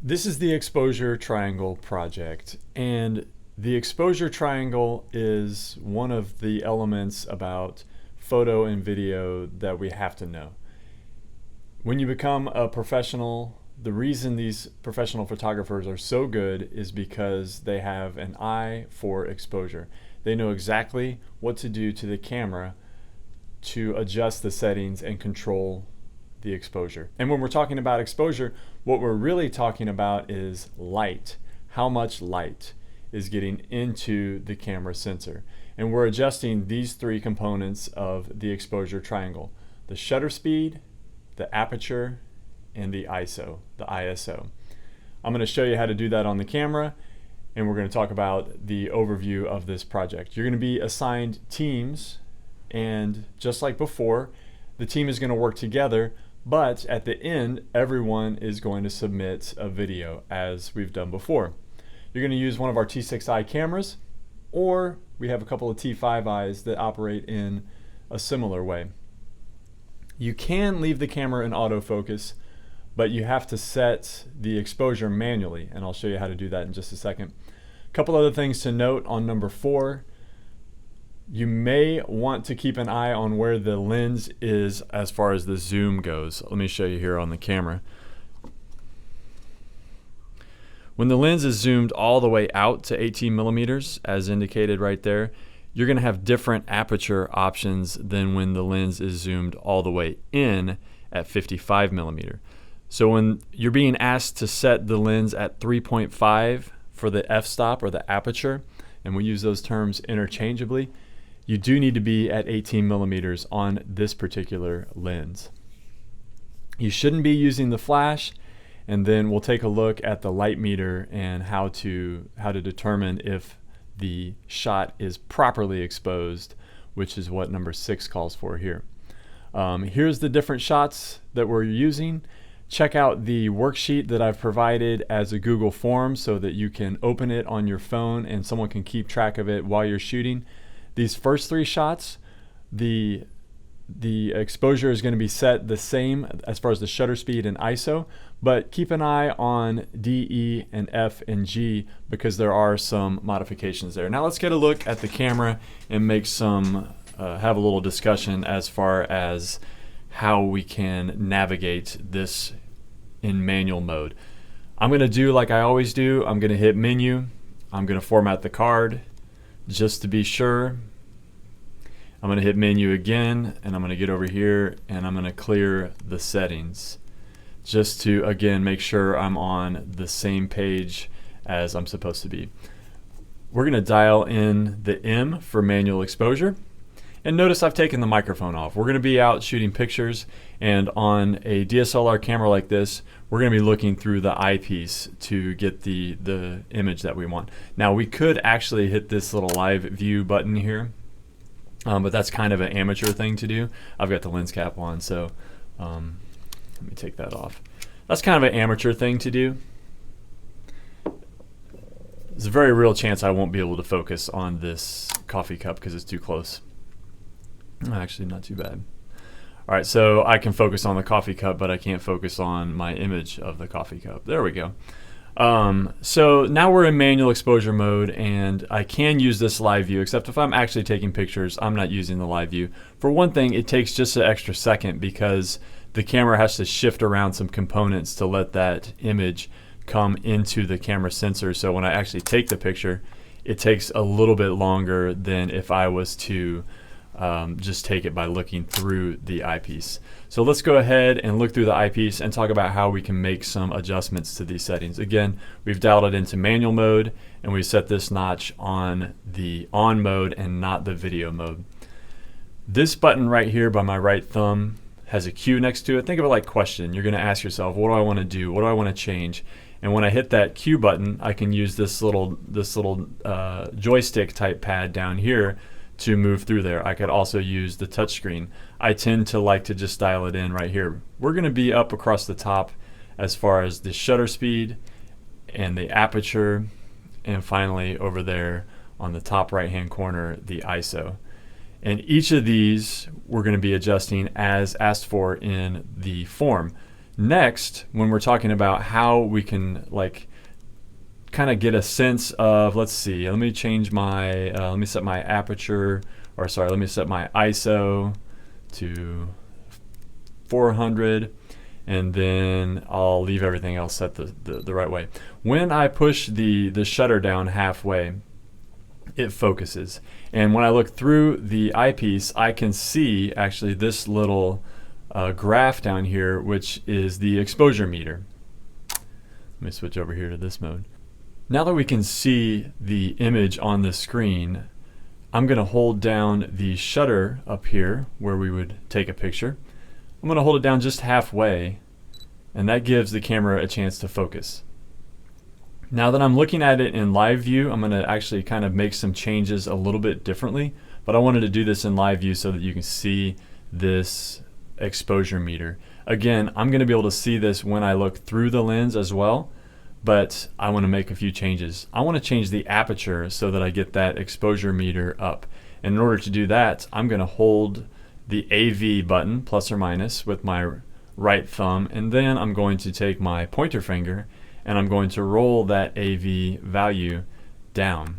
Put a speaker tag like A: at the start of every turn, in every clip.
A: This is the exposure triangle project, and the exposure triangle is one of the elements about photo and video that we have to know. When you become a professional, the reason these professional photographers are so good is because they have an eye for exposure. They know exactly what to do to the camera to adjust the settings and control the exposure. And when we're talking about exposure, what we're really talking about is light. How much light is getting into the camera sensor. And we're adjusting these three components of the exposure triangle: the shutter speed, the aperture, and the ISO, the ISO. I'm going to show you how to do that on the camera, and we're going to talk about the overview of this project. You're going to be assigned teams, and just like before, the team is going to work together, but at the end, everyone is going to submit a video as we've done before. You're going to use one of our T6i cameras, or we have a couple of T5is that operate in a similar way. You can leave the camera in autofocus, but you have to set the exposure manually, and I'll show you how to do that in just a second. A couple other things to note on number 4. You may want to keep an eye on where the lens is as far as the zoom goes. Let me show you here on the camera. When the lens is zoomed all the way out to 18 millimeters, as indicated right there, you're going to have different aperture options than when the lens is zoomed all the way in at 55 millimeter. So when you're being asked to set the lens at 3.5 for the f-stop or the aperture, and we use those terms interchangeably, you do need to be at 18 millimeters on this particular lens. You shouldn't be using the flash, and then we'll take a look at the light meter and how to determine if the shot is properly exposed, which is what number 6 calls for here. Here's the different shots that we're using. Check out the worksheet that I've provided as a Google form so that you can open it on your phone and someone can keep track of it while you're shooting. These first 3 shots, the exposure is going to be set the same as far as the shutter speed and ISO, but keep an eye on D, E, and F, and G because there are some modifications there. Now let's get a look at the camera and make have a little discussion as far as how we can navigate this in manual mode. I'm going to do like I always do. I'm going to hit menu. I'm going to format the card just to be sure. I'm going to hit menu again, and I'm going to get over here and I'm going to clear the settings just to again make sure I'm on the same page as I'm supposed to be. We're going to dial in the M for manual exposure. And notice I've taken the microphone off. We're going to be out shooting pictures, and on a DSLR camera like this, we're going to be looking through the eyepiece to get the image that we want. Now we could actually hit this little live view button here, but that's kind of an amateur thing to do. I've got the lens cap on, so let me take that off. That's kind of an amateur thing to do. There's a very real chance I won't be able to focus on this coffee cup because it's too close. Actually, not too bad. All right, so I can focus on the coffee cup, but I can't focus on my image of the coffee cup. There we go. So now we're in manual exposure mode, and I can use this live view, except if I'm actually taking pictures, I'm not using the live view. For one thing, it takes just an extra second because the camera has to shift around some components to let that image come into the camera sensor. So when I actually take the picture, it takes a little bit longer than if I was to just take it by looking through the eyepiece. So let's go ahead and look through the eyepiece and talk about how we can make some adjustments to these settings. Again, we've dialed it into manual mode, and we set this notch on the on mode and not the video mode. This button right here by my right thumb has a Q next to it. Think of it like question. You're going to ask yourself, what do I want to do? What do I want to change? And when I hit that Q button, I can use this little joystick type pad down here to move through there. I could also use the touch screen. I tend to like to just dial it in right here. We're going to be up across the top as far as the shutter speed and the aperture, and finally over there on the top right hand corner, the ISO. And each of these we're going to be adjusting as asked for in the form. Next, when we're talking about how we can like kind of get a sense of, let's see, let me change my, let me set my aperture, or sorry, let me set my ISO to 400, and then I'll leave everything else set the right way. When I push the shutter down halfway, it focuses. And when I look through the eyepiece, I can see actually this little graph down here, which is the exposure meter. Let me switch over here to this mode. Now that we can see the image on the screen, I'm going to hold down the shutter up here where we would take a picture. I'm going to hold it down just halfway, and that gives the camera a chance to focus. Now that I'm looking at it in live view, I'm going to actually kind of make some changes a little bit differently, but I wanted to do this in live view so that you can see this exposure meter. Again, I'm going to be able to see this when I look through the lens as well, but I want to make a few changes. I want to change the aperture so that I get that exposure meter up. And in order to do that, I'm going to hold the AV button, plus or minus, with my right thumb, and then I'm going to take my pointer finger and I'm going to roll that AV value down.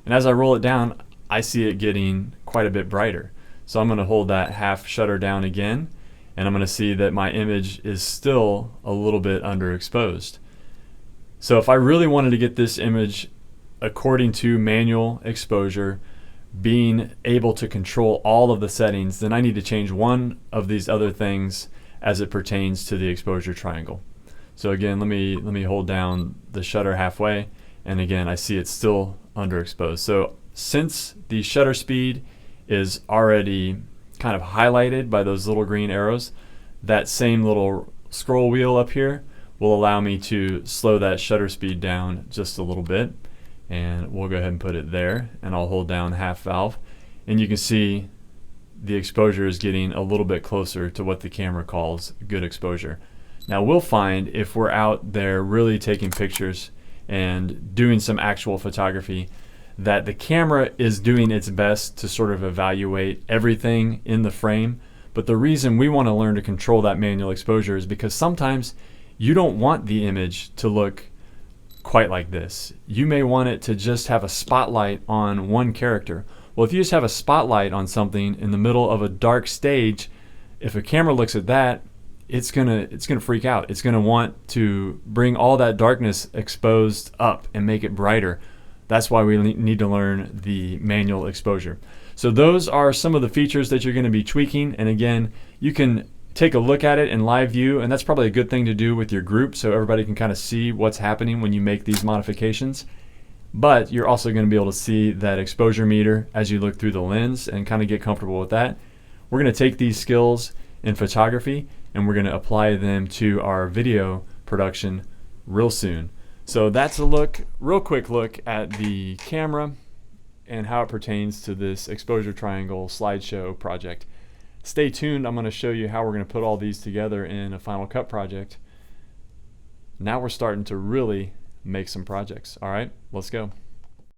A: And as I roll it down, I see it getting quite a bit brighter. So I'm going to hold that half shutter down again, and I'm going to see that my image is still a little bit underexposed. So if I really wanted to get this image according to manual exposure, being able to control all of the settings, then I need to change one of these other things as it pertains to the exposure triangle. So again, let me hold down the shutter halfway, and again I see it's still underexposed. So since the shutter speed is already kind of highlighted by those little green arrows, that same little scroll wheel up here will allow me to slow that shutter speed down just a little bit, and we'll go ahead and put it there, and I'll hold down half valve, and you can see the exposure is getting a little bit closer to what the camera calls good exposure. Now we'll find if we're out there really taking pictures and doing some actual photography that the camera is doing its best to sort of evaluate everything in the frame, but the reason we want to learn to control that manual exposure is because sometimes you don't want the image to look quite like this. You may want it to just have a spotlight on one character. Well, if you just have a spotlight on something in the middle of a dark stage, if a camera looks at that, it's gonna freak out. It's gonna want to bring all that darkness exposed up and make it brighter. That's why we need to learn the manual exposure. So those are some of the features that you're going to be tweaking, and again, you can take a look at it in live view, and that's probably a good thing to do with your group so everybody can kind of see what's happening when you make these modifications. But you're also going to be able to see that exposure meter as you look through the lens and kind of get comfortable with that. We're going to take these skills in photography and we're going to apply them to our video production real soon. So that's a real quick look at the camera and how it pertains to this exposure triangle slideshow project. Stay tuned. I'm going to show you how we're going to put all these together in a Final Cut project. Now we're starting to really make some projects. All right, let's go.